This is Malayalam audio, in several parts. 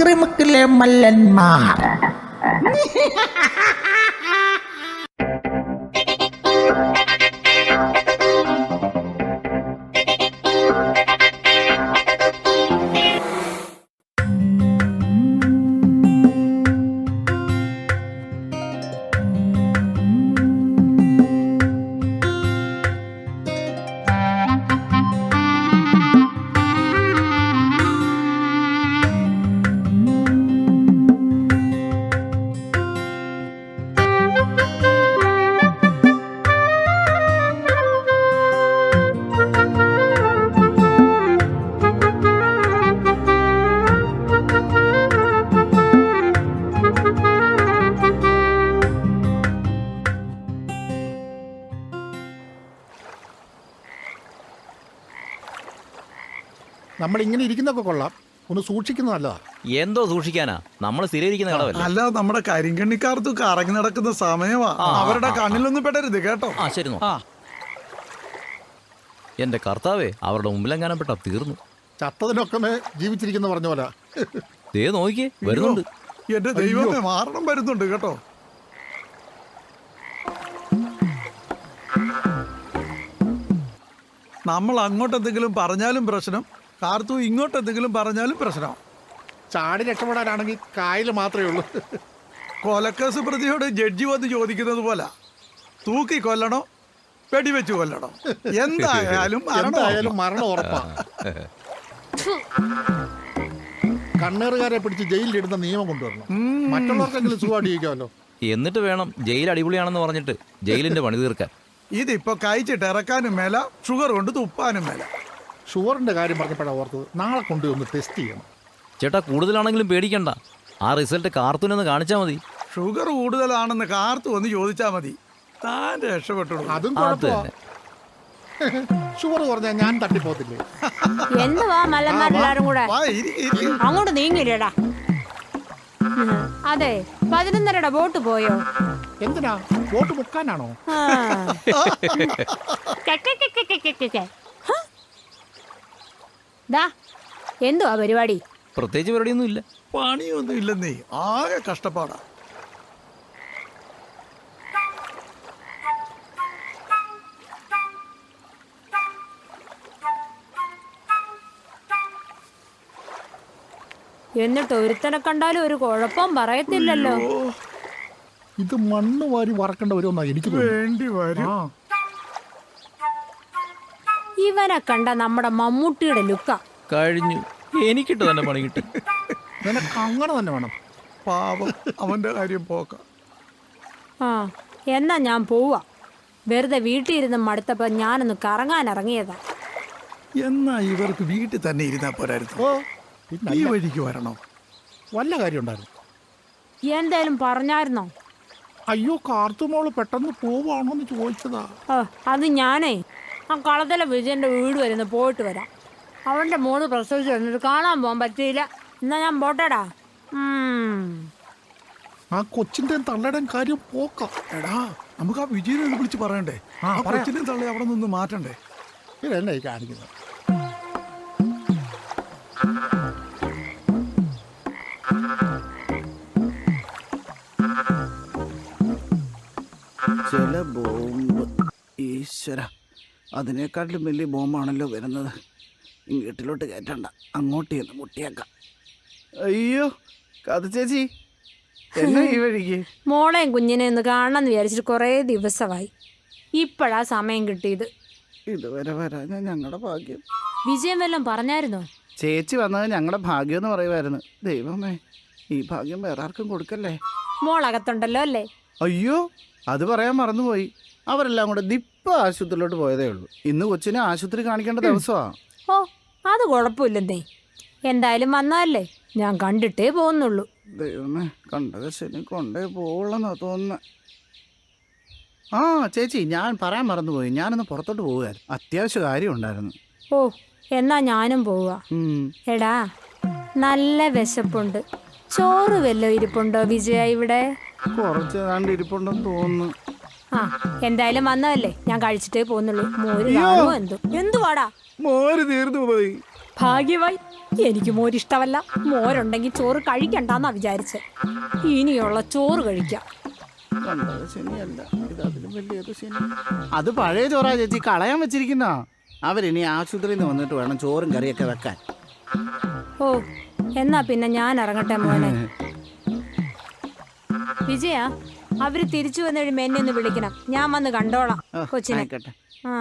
അക്രമത്തിലെ മല്ലന്മാർ. നമ്മൾ ഇങ്ങനെ ഇരിക്കുന്നൊക്കെ കൊള്ളാം, ഒന്ന് സൂക്ഷിക്കുന്നത് നല്ലതാ. എന്തോ സൂക്ഷിക്കാനാ, നമ്മൾ സ്ഥിരീകരിക്കുന്ന കടവല്ലേ. അല്ല, നമ്മുടെ കരിങ്കണ്ണിക്കാർക്ക് കറങ്ങി നടക്കുന്ന സമയമാ. അവരുടെ കണ്ണിലൊന്നും പെടരുത് കേട്ടോ. ആ ശരി. എന്റെ കർത്താവേ, അവരുടെ മുമ്പിലെങ്ങാനും പെട്ടാ തീർന്നു. ചത്തതിനൊക്കെ ജീവിച്ചിരിക്കുന്ന പറഞ്ഞ പോലെ. ദേ നോക്കിയേ, വരുന്നുണ്ട്. എന്റെ ദൈവമേ, മാരണം വരുന്നുണ്ട് കേട്ടോ. നമ്മൾ അങ്ങോട്ടെന്തെങ്കിലും പറഞ്ഞാലും പ്രശ്നം, കാർത്തു ഇങ്ങോട്ടെന്തെങ്കിലും പറഞ്ഞാലും പ്രശ്നം. ചാടി രക്ഷപ്പെടാനാണെങ്കിൽ കായൽ മാത്രമേ ഉള്ളൂ. കൊലക്കേസ് പ്രതിയോട് ജഡ്ജി വന്ന് ചോദിക്കുന്നത് പോലെ തൂക്കി കൊല്ലണോ വെടിവെച്ച് കൊല്ലണോ, എന്തായാലും മരണം ഉറപ്പാ. കണ്ണേറുകാരെ പിടിച്ച് ജയിലിലിടുന്ന നിയമം കൊണ്ടുവരണം. മറ്റുള്ളവർക്കെങ്കിലും സുഖമായിട്ട് ജീവിക്കാമല്ലോ. എന്നിട്ട് വേണം ജയിൽ അടിപൊളിയാണെന്ന് പറഞ്ഞിട്ട് ജയിലിന്റെ പണി തീർക്കാൻ. ഇതിപ്പോ കഴിച്ചിട്ട് ഇറക്കാനും മേല, ഷുഗർ കൊണ്ട് തുപ്പാനും മേല. ഷുഗറിന്റെ കാര്യം പറഞ്ഞപ്പോഴാണ് ഓർത്തത്, നാളെ കൊണ്ടുവന്ന് ടെസ്റ്റ് ചെയ്യണം. ചേട്ടാ, കൂടുതലാണെങ്കിലും പേടിക്കണ്ട. ആ റിസൾട്ട് കാർത്തൂനൊന്ന് കാണിച്ചാൽ മതി. ഷുഗർ കൂടുതലാണെന്ന് കാർത്തു വന്ന് ചോദിച്ചാൽ മതി, താൻ രക്ഷപ്പെട്ടു. അതും കുഴപ്പമില്ല. ഷുഗർ കുറഞ്ഞാൽ ഞാൻ തട്ടിപ്പോത്തില്ലേ. എന്തുവാ മല്ലന്മാരെല്ലാരും കൂടെ അങ്ങോട്ട് നീങ്ങില്ലേടാ. അതെ, 11:30 ബോട്ട് പോയോ? എന്തിനാ, ബോട്ട് മുക്കാനാണോ? എന്തുവാ പരിപാടി? പ്രത്യേകിച്ച് പരിപാടിയൊന്നും ഇല്ല. പണിയൊന്നും ഇല്ലെന്നേ, ആകെ കഷ്ടപ്പാടാ. എന്നിട്ട് ഒരുത്തനെ കണ്ടാലും ഒരു കുഴപ്പം പറയത്തില്ലല്ലോ. ഇത് മണ്ണ് വാരി വറക്കേണ്ട വരുമെന്നാ എനിക്ക് വേണ്ടി വരും. ഇവനെ കണ്ട നമ്മുടെ മമ്മൂട്ടിയുടെ ലുക്ക കഴിഞ്ഞു, എനിക്കിട്ട് തന്നെ പണി കിട്ടി. നിനക്ക് അങ്ങനെ തന്നെ വേണം. പാവം, അവന്റെ കാര്യം പോക്ക. എന്നാ ഞാൻ പോവാ. വെറുതെ വീട്ടിൽ ഇരുന്ന് മടുത്തപ്പോ ഞാനൊന്ന് കറങ്ങാൻ ഇറങ്ങിയതാ. എന്നാ ഇവർക്ക് വീട്ടിൽ തന്നെ ഇരുന്നാ പോരായിരുന്നു. ഈ വഴിക്ക് വരണോ? വല്ല കാര്യം ഉണ്ടായിരുന്നു? എന്തേലും പറഞ്ഞായിരുന്നോ? അയ്യോ, കാർത്തുമോള് പെട്ടെന്ന് പോവാണോന്ന് ചോദിച്ചതാ. അത് ഞാനേ ആ കളത്തിലെ വിജയന്റെ വീട് വരുന്ന പോയിട്ട് വരാം. അവന്റെ മോള് പ്രസവിച്ച് വന്നിട്ട് കാണാൻ പോകാൻ പറ്റിയില്ല. എന്നാ ഞാൻ പോട്ടേടാ. ആ കൊച്ചിന്റെ തള്ളയുടെയും കാര്യം പോക്കാം. എടാ, നമുക്ക് ആ വിജയനെ വിളിച്ച് പറയണ്ടേ? ആ കൊച്ചിനെ തള്ളി അവിടെ നിന്ന് മാറ്റണ്ടേ? ഇതെന്നെ കാണിക്കുന്നത്. ചില ബോംബ്, ഈശ്വര, അതിനേക്കാട്ടിലും വലിയ ബോംബാണല്ലോ വരുന്നത്. വീട്ടിലോട്ട് കയറ്റണ്ട, അങ്ങോട്ട് ചെന്ന് മുട്ടിയേക്കാം. അയ്യോ, കഥ ചേച്ചി, എന്നാ ഈ വഴിക്ക്? മോളെയും കുഞ്ഞിനെ ഒന്ന് കാണണമെന്ന് വിചാരിച്ചിട്ട് കുറേ ദിവസമായി. ഇപ്പോഴാ സമയം കിട്ടിയത്. ഇതുവരെ വരാൻ ഞങ്ങളുടെ ഭാഗ്യം. വിജയം വല്ലതും പറഞ്ഞായിരുന്നോ? ചേച്ചി വന്നത് ഞങ്ങളുടെ ഭാഗ്യം എന്ന് പറയുമായിരുന്നു. ദൈവമേ, ഈ ഭാഗ്യം വേറെ ആർക്കും കൊടുക്കല്ലേ. മോളകത്തുണ്ടല്ലോ അല്ലേ? അയ്യോ, അത് പറയാൻ മറന്നുപോയി. അവരെല്ലാം കൂടെ ദിപ്പ ആശുപത്രിയിലോട്ട് പോയതേ ഉള്ളൂ. ഇന്ന് കൊച്ചിനെ ആശുപത്രി കാണിക്കേണ്ട ദിവസമാണ്. ഓ, അത് കുഴപ്പമില്ലെന്നേ. എന്തായാലും വന്നാലേ ഞാൻ കണ്ടിട്ടേ പോകുന്നുള്ളൂ. ദൈവമേ, കണ്ടത് ശരി കൊണ്ടേ പോവുള്ളെന്നാ തോന്നുന്നത്. ആ ചേച്ചി, ഞാൻ പറയാൻ മറന്നുപോയി. ഞാനൊന്ന് പുറത്തോട്ട് പോവുകയായിരുന്നു, അത്യാവശ്യ കാര്യം ഉണ്ടായിരുന്നു. ഓ, എന്നാ ഞാനും പോവാ. എടാ, നല്ല വിശപ്പുണ്ട്. ചോറ് വല്ലതും ഇരിപ്പുണ്ടോ വിജയ? ഇവിടെ കുറച്ച് ഏതാണ്ട് ഇരിപ്പുണ്ടെന്ന് തോന്നുന്നു. ആ, എന്തായാലും വന്നതല്ലേ, ഞാൻ കഴിച്ചിട്ടേ പോകുന്നുള്ളൂ. മോര് കാണുമോ എന്തോ? എന്തുവാടാ? മോര് തീർന്നു പോയി. ഭാഗ്യമായി. എനിക്ക് മോരിഷ്ടമല്ല. മോരുണ്ടെങ്കിൽ ചോറ് കഴിക്കണ്ടെന്നാ വിചാരിച്ച്. ഇനിയുള്ള ചോറ് കഴിക്കാം. കണ്ടത് ശനിയല്ല, ഇത് അതിലും വലിയത് ശനി. അത് പഴയ ചോറാ ചേച്ചി, കളയാൻ വെച്ചിരിക്കുന്ന. അവരിനി ആശുപത്രിയിൽ നിന്ന് വന്നിട്ട് വേണം ചോറും കറിയൊക്കെ വെക്കാൻ. ഓ, എന്നാ പിന്നെ ഞാൻ ഇറങ്ങട്ടെ മോനെ. വിജയ, അവര് തിരിച്ചു വന്നൊരു എന്നെ ഒന്ന് വിളിക്കണം. ഞാൻ വന്ന് കണ്ടോളാം കൊച്ചിനെ. ആയിക്കോട്ടെ.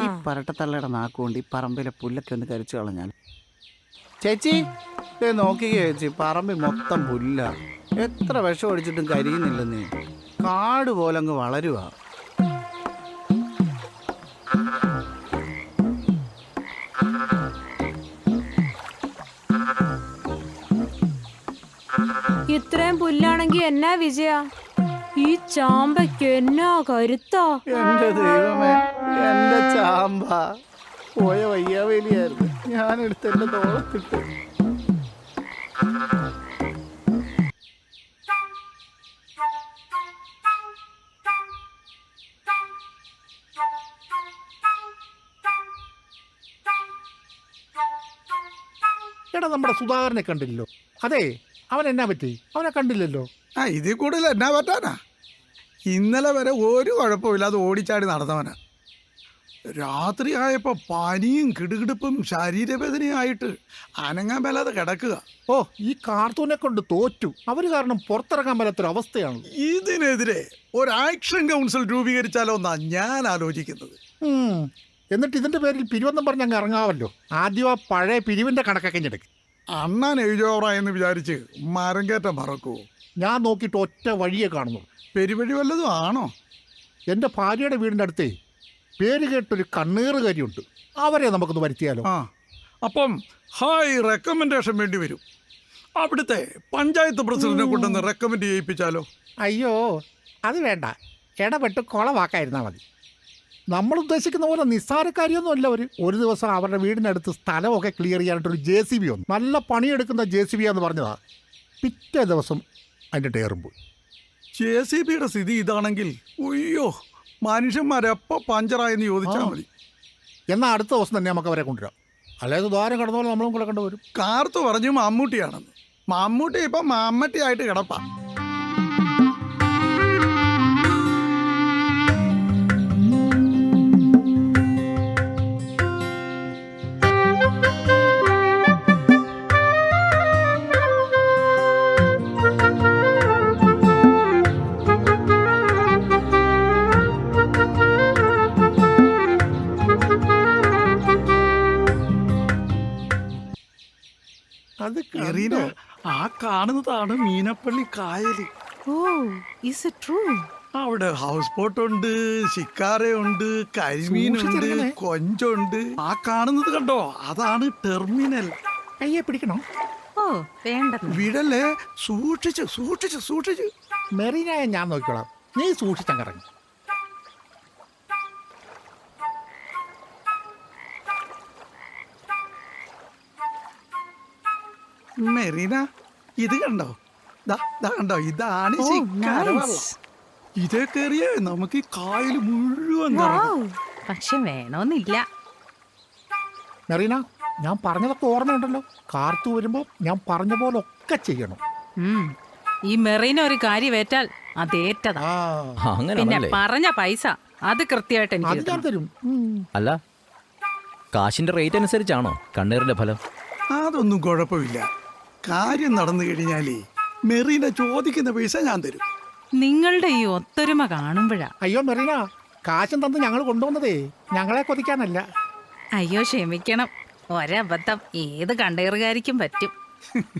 ഈ പരട്ടത്തള്ളയുടെ നാക്കുകൊണ്ട് ഈ പറമ്പിലെ പുല്ലൊക്കെ ഒന്ന് കരിച്ചു കളഞ്ഞാൽ. ചേച്ചി നോക്കിക്കേ ചേച്ചി, പറമ്പിൽ മൊത്തം പുല്ല. എത്ര വിഷം അടിച്ചിട്ടും കരിയുന്നില്ലെന്നേ. കാട് പോലെ അങ്ങ് വളരുക. ഇത്രയും പുല്ലാണെങ്കി എന്നാ വിജയ, ഈ ചാമ്പയ്ക്ക് എന്നാ കരുത്താ. എന്റെ ദൈവമേ, എന്റെ ചാമ്പ പോയ വയ്യാവേലിയായിരുന്നു. ഞാനെടുത്ത് എന്റെ തോളത്തിട്ട്. എടാ, നമ്മുടെ സുധാകരനെ കണ്ടില്ലല്ലോ. അതെ, അവൻ എന്നാ പറ്റി? അവനെ കണ്ടില്ലല്ലോ. ഇതിൽ കൂടുതൽ എന്നാ പറ്റാനാ? ഇന്നലെ വരെ ഒരു കുഴപ്പമില്ലാതെ ഓടിച്ചാടി നടന്നവനാ. രാത്രി ആയപ്പോൾ പനിയും കിടുകിടുപ്പും ശരീരവേദനയായിട്ട് അനങ്ങാൻ മേലാതെ കിടക്കുക. ഓ, ഈ കാർത്തൂനെ കൊണ്ട് തോറ്റു. അവര് കാരണം പുറത്തിറങ്ങാൻ പറ്റാത്തൊരവസ്ഥയാണ്. ഇതിനെതിരെ ഒരു ആക്ഷൻ കൗൺസിൽ രൂപീകരിച്ചാലോ എന്നാ ഞാൻ ആലോചിക്കുന്നത്. എന്നിട്ട് ഇതിന്റെ പേരിൽ പിരിവെന്നും പറഞ്ഞ് അങ്ങ് ഇറങ്ങാവല്ലോ. ആദ്യം ആ പഴയ പിരിവിന്റെ കണക്കൊക്കെ ഞെടുക്കും. അണ്ണാൻ എഴുതോറായെന്ന് വിചാരിച്ച് മരം കയറ്റം മറക്കുവോ? ഞാൻ നോക്കിയിട്ട് ഒറ്റ വഴിയെ കാണുന്നു. പെരുവഴി വല്ലതും ആണോ? എൻ്റെ ഭാര്യയുടെ വീടിൻ്റെ അടുത്തേ പേര് കേട്ടൊരു കണ്ണീറുകാരിയുണ്ട്. അവരെ നമുക്കൊന്ന് വരുത്തിയാലോ? അപ്പം ഹൈ റെക്കമെൻഡേഷൻ വേണ്ടി വരും. അവിടുത്തെ പഞ്ചായത്ത് പ്രസിഡന്റിനെ കൊണ്ടൊന്ന് റെക്കമെൻഡ് ചെയ്യിപ്പിച്ചാലോ? അയ്യോ, അത് വേണ്ട. ഇടപെട്ട് കുളവാക്കായിരുന്നാൽ മതി. നമ്മൾ ഉദ്ദേശിക്കുന്ന പോലെ നിസ്സാരക്കാരിയൊന്നും അല്ല അവർ. ഒരു ദിവസം അവരുടെ വീടിനടുത്ത് സ്ഥലമൊക്കെ ക്ലിയർ ചെയ്യാനായിട്ടൊരു JCB വന്നു. നല്ല പണിയെടുക്കുന്ന JCB എന്ന് പറഞ്ഞതാ. പിറ്റേ ദിവസം അതിൻ്റെ ടയറും പോയി. JCBയുടെ സ്ഥിതി ഇതാണെങ്കിൽ ഉയ്യോ, മനുഷ്യന്മാരെപ്പോൾ പഞ്ചറായെന്ന് ചോദിച്ചാൽ മതി. എന്നാൽ അടുത്ത ദിവസം തന്നെ നമുക്ക് അവരെ കൊണ്ടുവരാം. അല്ലാതെ ദ്വാരം കടന്ന പോലെ നമ്മളും കൊള്ളക്കേണ്ടി വരും. കാർത്തു പറഞ്ഞു മമ്മൂട്ടിയാണെന്ന്. മമ്മൂട്ടി ഇപ്പം മമ്മട്ടിയായിട്ട് കിടപ്പാ. അത് ആ കാണുന്നതാണ് മീനപ്പള്ളി കായല്. അവിടെ ഹൗസ് ബോട്ടുണ്ട്, ശിക്കാരയുണ്ട്, കരിമീനുണ്ട്, കൊഞ്ചുണ്ട്. ആ കാണുന്നത് കണ്ടോ, അതാണ് ടെർമിനൽ. കയ്യെ പിടിക്കണോ? ഓ, വേണ്ട. വിടല്ലേ, സൂക്ഷിച്ച് സൂക്ഷിച്ച് സൂക്ഷിച്ച്. മെറീനായ ഞാൻ നോക്കിക്കോളാം, നീ സൂക്ഷിച്ചങ്ങിറങ്ങി. മെറീന, ഇത് കണ്ടോ? കണ്ടോ, ഇതാണ് ശിക്കാര. ഇതേ കയറിയേ നമുക്ക് ഈ കായൽ മുഴുവൻ. പക്ഷെ വേണമെന്നില്ല. മെറീന, ഞാൻ പറഞ്ഞതൊക്കെ ഓർമ്മയുണ്ടല്ലോ. കാർത്തു വരുമ്പോ ഞാൻ പറഞ്ഞ പോലെ ഒക്കെ ചെയ്യണം. ഈ മെറീന ഒരു കാര്യമേറ്റാൽ അതേറ്റതാ. പിന്നെ പറഞ്ഞ പൈസ അത് കൃത്യമായിട്ട് അത് ഞാൻ തരും. അല്ല, കാശിന്റെ റേറ്റ് അനുസരിച്ചാണോ കണ്ണീറിന്റെ ഫലം? അതൊന്നും കുഴപ്പമില്ല. കാര്യം നടന്നു കഴിഞ്ഞാലേ മെറീന ചോദിക്കുന്ന പൈസ ഞാൻ തരും. നിങ്ങളുടെ ഈ ഒത്തൊരുമ കാണുമ്പോഴാ. അയ്യോ മെറീന, കാശും തന്ന് ഞങ്ങൾ കൊണ്ടുവന്നതേ ഞങ്ങളെ കൊതിക്കാനല്ല. അയ്യോ ക്ഷമിക്കണം, ഒരബദ്ധം ഏത് കണ്ടേറുകാരിക്കും പറ്റും.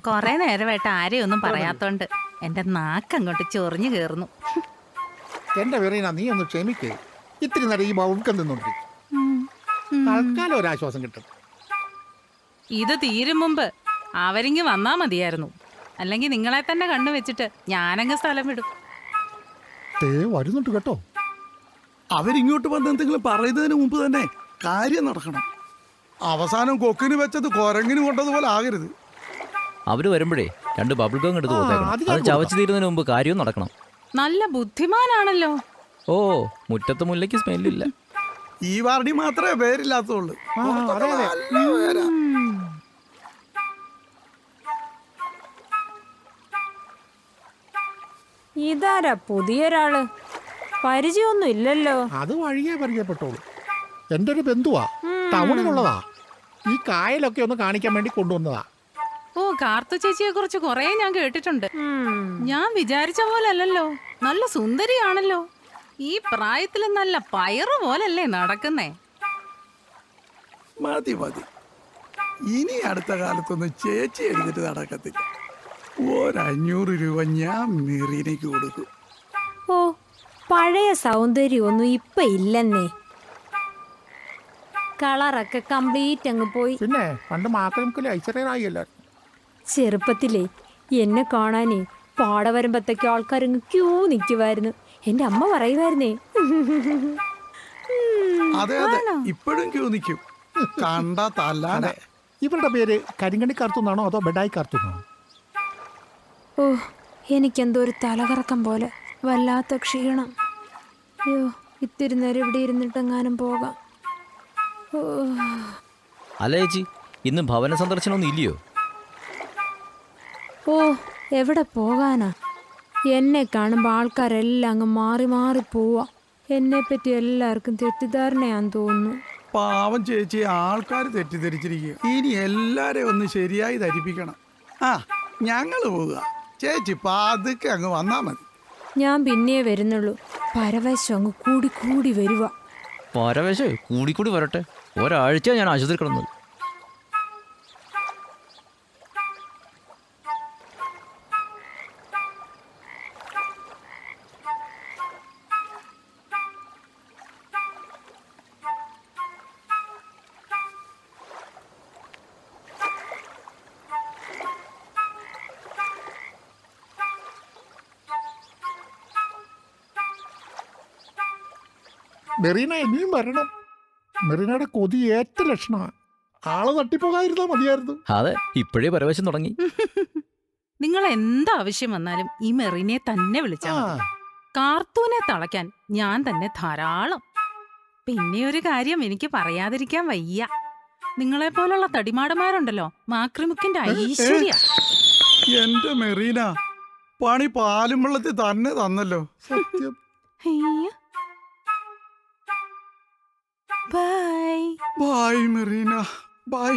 കൊറേ നേരമായിട്ട് ആരെയും ഒന്നും പറയാത്തോണ്ട് എന്റെ നാക്കങ്ങോട്ട് ചൊറിഞ്ഞു കേറുന്നു. എന്റെ മെറീന, നീ ഒന്ന് ക്ഷമിക്കേ. ഇത്തിരി നേരം ഈ ബൗക്കം നിന്നോണ്ടിരിക്കും. തൽക്കാലം ഒരാശ്വാസം കിട്ടും. ഇത് തീരും മുമ്പ് അവരിങ്ങ് വന്നാ മതിയായിരുന്നു. അല്ലെങ്കിൽ നിങ്ങളെ തന്നെ കണ്ണു വെച്ചിട്ട് ഞാനങ്ങ് സ്ഥലം വിടും. വരുന്നുണ്ട് കേട്ടോ. അവരിങ്ങോട്ട് വന്ന് എന്തെങ്കിലും പറയുന്നതിന് മുമ്പ് തന്നെ കാര്യം നടക്കണം. അവസാനം കൊക്കിന് വെച്ചത് കുരങ്ങിന് കൊണ്ടതുപോലെ ആകരുത്. അവര് വരുമ്പോഴേ 2 ബബിൾ ഗം എടുത്ത് കൊടുത്തേക്കണം. അത് ചവച്ചു തീരുന്നതിന് മുമ്പ് കാര്യവും നടക്കണം. നല്ല ബുദ്ധിമാനാണല്ലോ. ഓ, മുറ്റത്ത് മുല്ലയ്ക്ക് സ്മെല്ലില്ല. ഈ വാർഡി മാത്രമേ പേരില്ലാത്തുള്ളൂ. ഇതാരാ പുതിയൊരാള്? പരിചയമൊന്നും ഇല്ലല്ലോ. അത് വഴിയേ പരിചയപ്പെട്ടോളൂ. എൻ്റെ ഒരു ബന്ധുവാ, ടൗണിലുള്ളതാ. ഈ കായലൊക്കെ ഒന്ന് കാണിക്കാൻ വേണ്ടി കൊണ്ടുവന്നതാ. ഓ, കാർത്തു ചേച്ചിയെ കുറിച്ച് കുറേ ഞാൻ കേട്ടിട്ടുണ്ട്. ഞാൻ വിചാരിച്ച പോലെ അല്ലല്ലോ, നല്ല സുന്ദരിയാണല്ലോ. ഈ പ്രായത്തിൽ നല്ല പയറ് പോലല്ലേ നടക്കുന്നേ. മതി മതി, ഇനി അടുത്ത കാലത്തൊന്നും ചേച്ചി എഴുതിട്ട് നടക്കത്തില്ല. 500 രൂപ ഞാൻ മെറീനയ്ക്ക് കൊടുക്കും. ഓ, പഴയ സൗന്ദര്യമൊന്നും ഇപ്പൊ ഇല്ലെന്നേ. കളറൊക്കെ കംപ്ലീറ്റ് അങ്ങ് പോയി. പിന്നെ പണ്ട് മാക്കലമുക്കിൽ ഐശ്വര്യറായില്ലായിരുന്നു. ചെറുപ്പത്തിലേ എന്നെ കാണാനേ പാട വരുമ്പത്തേക്ക് ആൾക്കാരങ്ങ് ക്യൂ നിൽക്കുമായിരുന്നു. എൻ്റെ അമ്മ പറയുമായിരുന്നേ. അതെ അതെ, ഇപ്പോഴും ക്യൂ നിൽക്കും. കണ്ട തല്ലാനെ. ഇവരുടെ പേര് കരിങ്കണി കാർത്തുന്നാണോ അതോ ബെഡായി കാർത്തുന്നാണോ? ഓ, എനിക്കെന്തോ ഒരു തലകറക്കം പോലെ, വല്ലാത്ത ക്ഷീണം. അയ്യോ, ഇത്തിരി നേരം ഇവിടെ ഇരുന്നിട്ടെങ്ങാനും പോകാം. ഓ, അല്ല ചേച്ചി, ഇന്ന് ഭവന സന്ദർശനമൊന്നും ഇല്ലയോ? ഓ, എവിടെ പോകാനാ? എന്നെ കാണുമ്പോൾ ആൾക്കാരെല്ലാം അങ്ങ് മാറി മാറി പോവാ. എന്നെപ്പറ്റി എല്ലാവർക്കും തെറ്റിദ്ധാരണയാന്ന് തോന്നുന്നു. പാവം ചേച്ചി, ആൾക്കാർ തെറ്റിദ്ധരിച്ചിരിക്കുക. ഇനി എല്ലാരെയും ഒന്ന് ശരിയായി ധരിപ്പിക്കണം. ആ, ഞങ്ങൾ പോവുക. ചേച്ചി പതുക്കെ അങ്ങ് വന്നാ മതി. ഞാൻ പിന്നെ വരുന്നുള്ളൂ. പരവശം അങ്ങ് കൂടി കൂടി വരുക. പരവേശേ കൂടിക്കൂടി വരട്ടെ. ഒരാഴ്ച ഞാൻ ആശുപത്രി കിടന്നത്. മെറീന ഇനിയും വരണം. മെറീനയുടെ കൊതി ഏറ്റ ലക്ഷണമാണ്. ആള് തട്ടിപ്പോകാതിരുന്നാ മതിയായിരുന്നു. അതെ, ഇപ്പോഴേ പരവേശം തുടങ്ങി. നിങ്ങൾ എന്താവശ്യം വന്നാലും ഈ മെറിനെ തന്നെ വിളിച്ചാൽ മതി. കാർത്തൂനെ തളയ്ക്കാൻ ഞാൻ തന്നെ ധാരാളം. പിന്നെ ഒരു കാര്യം എനിക്ക് പറയാതിരിക്കാൻ വയ്യ. നിങ്ങളെ പോലുള്ള തടിമാടന്മാരുണ്ടല്ലോ, മാക്രിമുക്കിന്റെ ഐശ്വര്യ. എന്റെ മെറീന, പണി പാലും വെള്ളത്തിൽ തന്നെ തന്നല്ലോ. സത്യം. Bye bye Merina, by.